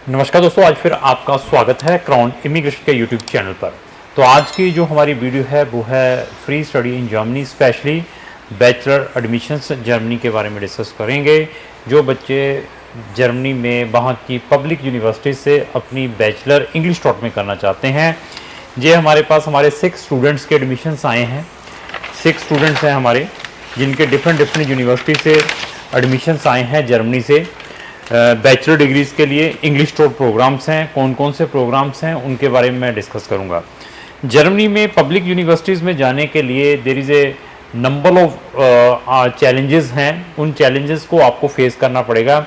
नमस्कार दोस्तों, आज फिर आपका स्वागत है क्राउन इमिग्रेशन के यूट्यूब चैनल पर। तो आज की जो हमारी वीडियो है वो है free study in Germany, specially bachelor admissions Germany के बारे में डिस्कस करेंगे। जो बच्चे जर्मनी में वहाँ की पब्लिक यूनिवर्सिटी से अपनी बैचलर इंग्लिश टॉट में करना चाहते हैं, ये हमारे पास हमारे 6 स्टूडेंट्स के एडमिशन्स आए हैं। 6 स्टूडेंट्स हैं हमारे जिनके डिफरेंट यूनिवर्सिटी से एडमिशन्स आए हैं जर्मनी से। बैचलर डिग्रीज़ के लिए इंग्लिश टॉट प्रोग्राम्स हैं। कौन कौन से प्रोग्राम्स हैं उनके बारे में मैं डिस्कस करूंगा। जर्मनी में पब्लिक यूनिवर्सिटीज़ में जाने के लिए there is a number of challenges हैं। उन चैलेंजेस को आपको फेस करना पड़ेगा।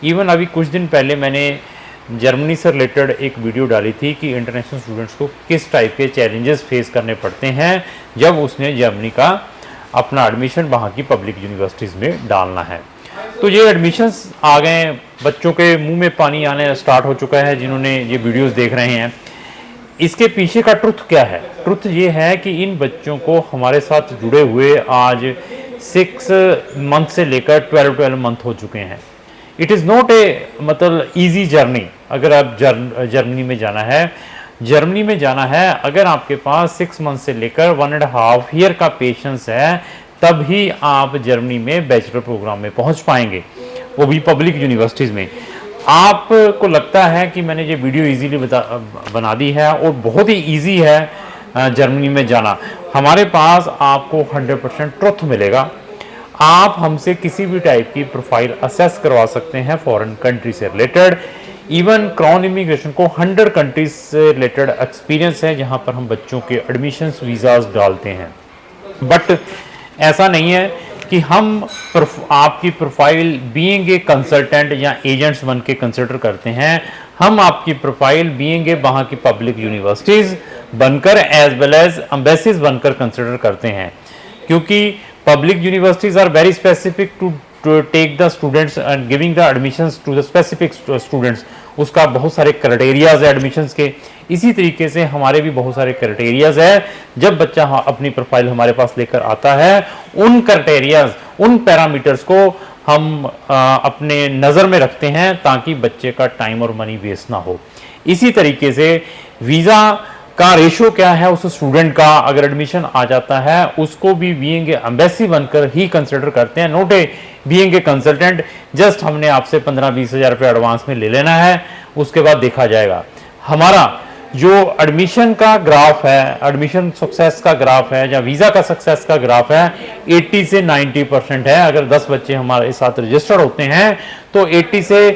इवन अभी कुछ दिन पहले मैंने जर्मनी से रिलेटेड एक वीडियो डाली थी कि इंटरनेशनल स्टूडेंट्स को किस टाइप के चैलेंजेस फेस करने पड़ते हैं जब उसने जर्मनी का अपना एडमिशन वहाँ की पब्लिक यूनिवर्सिटीज़ में डालना है। तो ये एडमिशन्स आ गए, बच्चों के मुंह में पानी आने स्टार्ट हो चुका है जिन्होंने ये वीडियोस देख रहे हैं। इसके पीछे का ट्रुथ क्या है? ट्रुथ ये है कि इन बच्चों को हमारे साथ जुड़े हुए आज 6 मंथ से लेकर 12 मंथ हो चुके हैं। इट इज़ नॉट ए मतलब ईजी जर्नी। अगर आप जर्मनी में जाना है, अगर आपके पास 6 मंथ से लेकर 1.5 ईयर का पेशेंस है, तभी आप जर्मनी में बैचलर प्रोग्राम में पहुंच पाएंगे, वो भी पब्लिक यूनिवर्सिटीज़ में। आपको लगता है कि मैंने ये वीडियो इजीली बना दी है और बहुत ही इजी है जर्मनी में जाना। हमारे पास आपको 100% ट्रुथ मिलेगा। आप हमसे किसी भी टाइप की प्रोफाइल असेस करवा सकते हैं फॉरेन कंट्री से रिलेटेड। इवन क्राउन इमिग्रेशन को 100 कंट्रीज से रिलेटेड एक्सपीरियंस है जहां पर हम बच्चों के एडमिशन्स वीज़ाज डालते हैं। बट ऐसा नहीं है कि हम आपकी प्रोफाइल बीइंग ए कंसल्टेंट या एजेंट्स बन के कंसिडर करते हैं। हम आपकी प्रोफाइल बीइंग ए वहाँ की पब्लिक यूनिवर्सिटीज़ बनकर एज वेल एज एम्बेसीज बनकर कंसिडर करते हैं, क्योंकि public universities are very specific to take the students and giving the admissions to the specific students. उसका बहुत सारे क्राइटेरियाज है एडमिशन्स के। इसी तरीके से हमारे भी बहुत सारे क्राइटेरियाज है। जब बच्चा अपनी प्रोफाइल हमारे पास लेकर आता है, उन क्राइटेरियाज, उन पैरामीटर्स को हम अपने नज़र में रखते हैं ताकि बच्चे का टाइम और मनी वेस्ट ना हो। इसी तरीके से वीज़ा का रेशो क्या है उस स्टूडेंट का, अगर एडमिशन आ जाता है उसको भी बीइंग एम्बेसी बनकर ही कंसिडर करते हैं, note a being a consultant. Just हमने आपसे 15-20 हज़ार रुपये एडवांस में ले लेना है, उसके बाद देखा जाएगा। हमारा जो एडमिशन का ग्राफ है, एडमिशन सक्सेस का ग्राफ है या वीज़ा का सक्सेस का ग्राफ है, 80 से 90% है। अगर 10 बच्चे हमारे साथ रजिस्टर्ड होते हैं तो 80 से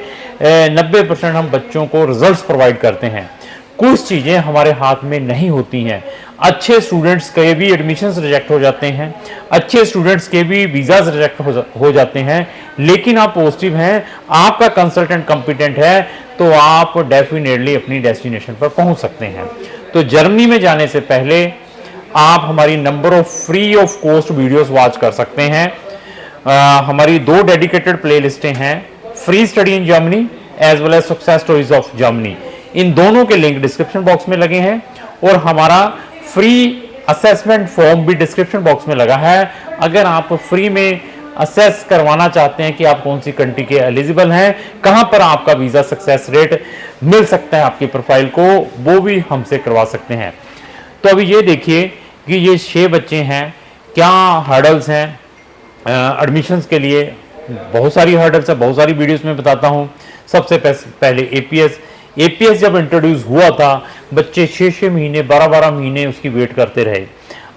90% हम बच्चों को रिजल्ट्स प्रोवाइड करते हैं। कुछ चीज़ें हमारे हाथ में नहीं होती हैं। अच्छे स्टूडेंट्स के भी एडमिशन्स रिजेक्ट हो जाते हैं, अच्छे स्टूडेंट्स के भी वीज़ाज रिजेक्ट हो जाते हैं। लेकिन आप पॉजिटिव हैं, आपका कंसल्टेंट कॉम्पिटेंट है, तो आप डेफिनेटली अपनी डेस्टिनेशन पर पहुंच सकते हैं। तो जर्मनी में जाने से पहले आप हमारी number of free of cost videos watch कर सकते हैं। हमारी 2 डेडिकेटेड प्ले लिस्टें हैं, free study in Germany as well as success stories of Germany. इन दोनों के लिंक डिस्क्रिप्शन बॉक्स में लगे हैं और हमारा फ्री असेसमेंट फॉर्म भी डिस्क्रिप्शन बॉक्स में लगा है। अगर आप फ्री में असेस करवाना चाहते हैं कि आप कौन सी कंट्री के एलिजिबल हैं, कहां पर आपका वीज़ा सक्सेस रेट मिल सकता है आपकी प्रोफाइल को, वो भी हमसे करवा सकते हैं। तो अभी ये देखिए कि ये 6 बच्चे हैं, क्या हर्डल्स हैं एडमिशन्स के लिए। बहुत सारी हर्डल्स है, बहुत सारी वीडियोस में बताता हूँ। सबसे पहले एपीएस जब इंट्रोड्यूस हुआ था, बच्चे 6-6 महीने 12-12 महीने उसकी वेट करते रहे।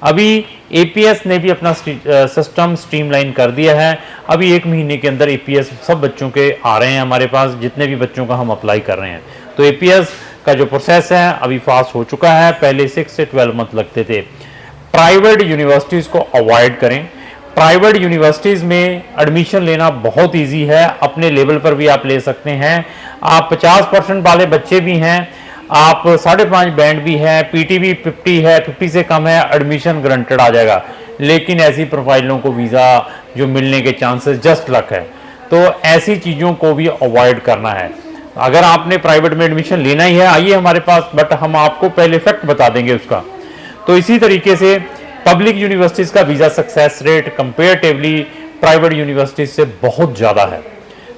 अभी एपीएस ने भी अपना सिस्टम स्ट्रीमलाइन कर दिया है। अभी 1 महीने के अंदर एपीएस सब बच्चों के आ रहे हैं हमारे पास, जितने भी बच्चों का हम अप्लाई कर रहे हैं। तो एपीएस का जो प्रोसेस है अभी फास्ट हो चुका है। पहले 6 से 12 मंथ लगते थे। प्राइवेट यूनिवर्सिटीज़ को अवॉइड करें। प्राइवेट यूनिवर्सिटीज़ में एडमिशन लेना बहुत इजी है, अपने लेवल पर भी आप ले सकते हैं। आप 50% वाले बच्चे भी हैं, आप 5.5 बैंड भी है, पीटी भी 50 है, 50 से कम है, एडमिशन गारंटेड आ जाएगा। लेकिन ऐसी प्रोफाइलों को वीज़ा जो मिलने के चांसेस जस्ट लक है। तो ऐसी चीज़ों को भी अवॉइड करना है। अगर आपने प्राइवेट में एडमिशन लेना ही है, आइए हमारे पास, बट हम आपको पहले फैक्ट बता देंगे उसका। तो इसी तरीके से पब्लिक यूनिवर्सिटीज़ का visa success rate comparatively private universities से बहुत ज़्यादा है,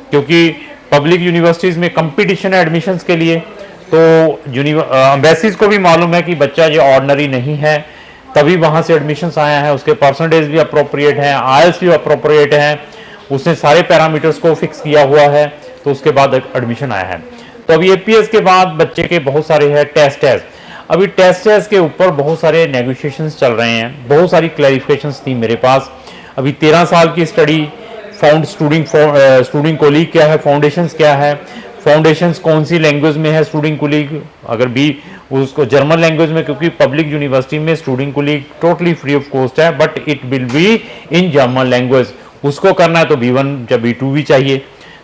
क्योंकि पब्लिक यूनिवर्सिटीज़ में कंपटीशन है एडमिशन्स के लिए, तो एम्बेसीज को भी मालूम है कि बच्चा ये ऑर्डिनरी नहीं है, तभी वहाँ से एडमिशन्स आया है, उसके परसेंटेज भी अप्रोप्रिएट हैं, आईएलटीएस भी अप्रोप्रिएट हैं, उसने सारे पैरामीटर्स को फिक्स किया हुआ है, तो उसके बाद एडमिशन आया है। तो अभी एपीएस के बाद बच्चे के बहुत सारे हैं टेस्ट। अभी टेस्ट के ऊपर बहुत सारे नेगोशिएशंस चल रहे हैं, बहुत सारी क्लैरिफिकेशंस थी मेरे पास। अभी 13 साल की स्टडी, स्टूडेंट कोलीग क्या है, फाउंडेशंस क्या है, फाउंडेशंस कौन सी लैंग्वेज में है, स्टूडेंट कोलीग अगर भी उसको जर्मन लैंग्वेज में, क्योंकि पब्लिक यूनिवर्सिटी में स्टूडेंट कोलीग टोटली फ्री ऑफ कॉस्ट है, but it will be in German language. उसको करना है तो B1 या B2 भी चाहिए,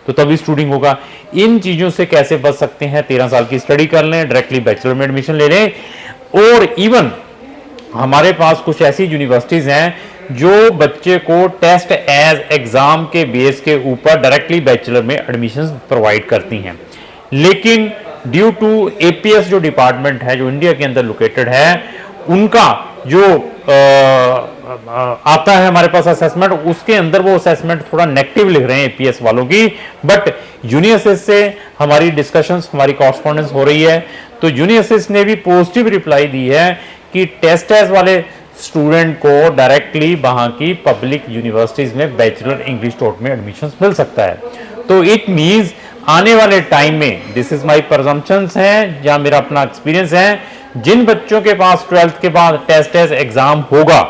तो तभी स्टूडेंट होगा। इन चीज़ों से कैसे बच सकते हैं? 13 साल की स्टडी कर लें, डायरेक्टली बैचलर में एडमिशन ले लें। और इवन हमारे पास कुछ ऐसी यूनिवर्सिटीज़ हैं जो बच्चे को टेस्ट एज एग्ज़ाम के बेस के ऊपर डायरेक्टली बैचलर में एडमिशन प्रोवाइड करती हैं, लेकिन ड्यू टू एपीएस जो डिपार्टमेंट है, जो इंडिया के अंदर लोकेटेड है, उनका जो आता है हमारे पास असेसमेंट, उसके अंदर वो असेसमेंट थोड़ा नेगेटिव लिख रहे हैं एपीएस वालों की। बट यूनिवर्सिटी से हमारी डिस्कशंस, हमारी कॉरस्पॉन्डेंस हो रही है, तो यूनिवर्सिटी ने भी पॉजिटिव रिप्लाई दी है कि टेस्ट वाले स्टूडेंट को डायरेक्टली वहां की पब्लिक यूनिवर्सिटीज में बैचलर इंग्लिश टॉट में एडमिशन मिल सकता है। तो इट मीन्स आने वाले टाइम में, दिस इज माई प्रजम्पशंस हैं या मेरा अपना एक्सपीरियंस है, जिन बच्चों के पास 12th के बाद टेस्ट एग्जाम होगा,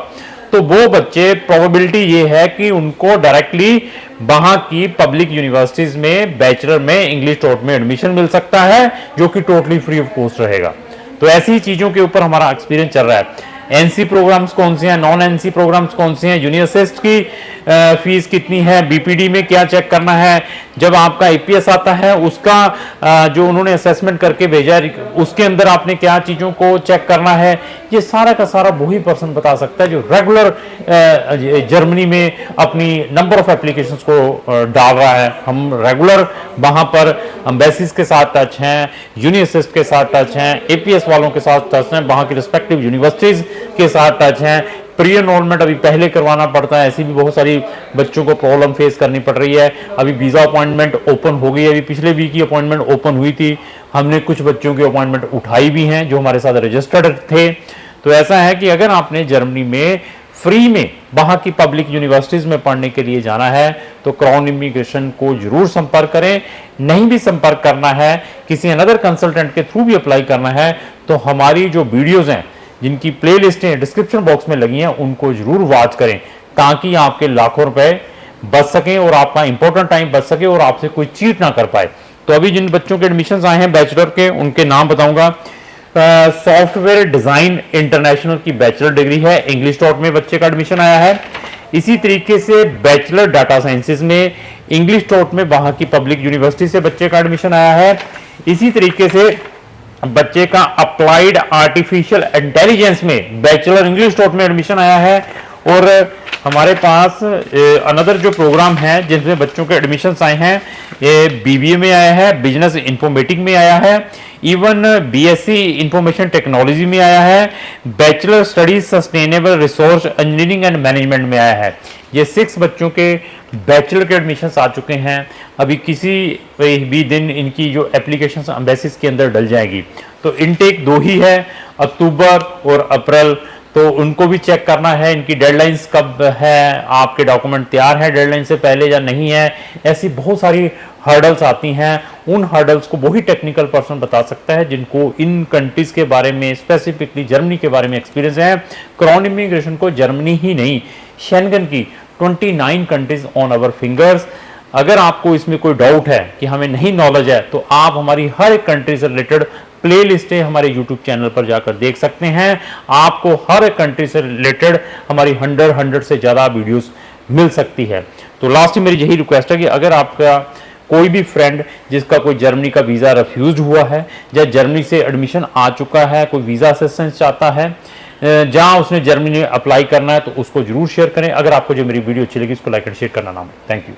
तो वो बच्चे प्रोबेबिलिटी ये है कि उनको डायरेक्टली वहां की पब्लिक यूनिवर्सिटीज में बैचलर में इंग्लिश टॉट में एडमिशन मिल सकता है, जो कि टोटली फ्री ऑफ कॉस्ट रहेगा। तो ऐसी चीजों के ऊपर हमारा एक्सपीरियंस चल रहा है। एनसी प्रोग्राम्स कौन से हैं, नॉन एनसी प्रोग्राम्स कौन से हैं, यूनिवर्सिटी की फीस कितनी है, बीपीडी में क्या चेक करना है, जब आपका एपीएस आता है उसका जो उन्होंने असेसमेंट करके भेजा है उसके अंदर आपने क्या चीज़ों को चेक करना है, ये सारा का सारा वही पर्सन बता सकता है जो रेगुलर जर्मनी में अपनी नंबर ऑफ एप्लीकेशंस को डाल रहा है। हम रेगुलर वहाँ पर एम्बेसीज के साथ टच हैं, यूनिवर्सिटी के साथ टच हैं, एपीएस वालों के साथ टच हैं, वहाँ की रिस्पेक्टिव यूनिवर्सिटीज़ के साथ टच हैं। प्री एनरोलमेंट अभी पहले करवाना पड़ता है, ऐसी भी बहुत सारी बच्चों को प्रॉब्लम फेस करनी पड़ रही है। अभी वीज़ा अपॉइंटमेंट ओपन हो गई है, अभी पिछले वीक की अपॉइंटमेंट ओपन हुई थी, हमने कुछ बच्चों की अपॉइंटमेंट उठाई भी हैं जो हमारे साथ रजिस्टर्ड थे। तो ऐसा है कि अगर आपने जर्मनी में फ्री में वहाँ की पब्लिक यूनिवर्सिटीज़ में पढ़ने के लिए जाना है तो क्राउन इमिग्रेशन को जरूर संपर्क करें। नहीं भी संपर्क करना है, किसी अनदर कंसल्टेंट के थ्रू भी अप्लाई करना है, तो हमारी जो वीडियोज़ हैं जिनकी प्लेलिस्टें डिस्क्रिप्शन बॉक्स में लगी हैं उनको जरूर वॉच करें, ताकि आपके लाखों रुपए बच सकें और आपका इंपॉर्टेंट टाइम बच सके और आपसे कोई चीट ना कर पाए। तो अभी जिन बच्चों के एडमिशन्स आए हैं बैचलर के, उनके नाम बताऊंगा। सॉफ्टवेयर डिजाइन इंटरनेशनल की बैचलर डिग्री है, इंग्लिश टॉट में बच्चे का एडमिशन आया है। इसी तरीके से बैचलर डाटा साइंसेज में इंग्लिश टॉट में वहां की पब्लिक यूनिवर्सिटी से बच्चे का एडमिशन आया है। इसी तरीके से बच्चे का अप्लाइड आर्टिफिशियल इंटेलिजेंस में बैचलर इंग्लिश टॉट में एडमिशन आया है। और हमारे पास अनदर जो प्रोग्राम है जिनमें बच्चों के एडमिशन्स आए हैं, ये बीबीए में आया है, बिजनेस इंफॉर्मेटिक्स में आया है, इवन बीएससी इंफॉर्मेशन टेक्नोलॉजी में आया है, bachelor studies sustainable resource engineering and management में आया है। ये 6 बच्चों के बैचलर के एडमिशन्स आ चुके हैं। अभी किसी भी दिन इनकी जो एप्लीकेशंस एम्बेसीज के अंदर डल जाएगी। तो इनटेक 2 ही है, अक्टूबर और अप्रैल, तो उनको भी चेक करना है। इनकी डेडलाइंस कब है, आपके डॉक्यूमेंट तैयार है डेडलाइन से पहले या नहीं है, ऐसी बहुत सारी हर्डल्स आती हैं। उन हर्डल्स को वही टेक्निकल पर्सन बता सकता है जिनको इन कंट्रीज के बारे में, स्पेसिफिकली जर्मनी के बारे में एक्सपीरियंस है। क्राउन इमिग्रेशन को जर्मनी ही नहीं, शेंगन की 29 कंट्रीज ऑन आवर फिंगर्स। अगर आपको इसमें कोई डाउट है कि हमें नहीं नॉलेज है, तो आप हमारी हर एक कंट्री से रिलेटेड प्ले लिस्टें हमारे यूट्यूब चैनल पर जाकर देख सकते हैं। आपको हर कंट्री से रिलेटेड हमारी 100 से ज़्यादा वीडियोस मिल सकती है। तो लास्ट में मेरी यही रिक्वेस्ट है कि अगर आपका कोई भी फ्रेंड जिसका कोई जर्मनी का वीज़ा रिफ्यूज हुआ है या जर्मनी से एडमिशन आ चुका है, कोई वीज़ा असिस्टेंस चाहता है, जहां उसने जर्मनी में अप्लाई करना है, तो उसको जरूर शेयर करें। अगर आपको जो मेरी वीडियो अच्छी लगी उसको लाइक एंड शेयर करना ना भूलें। Thank you.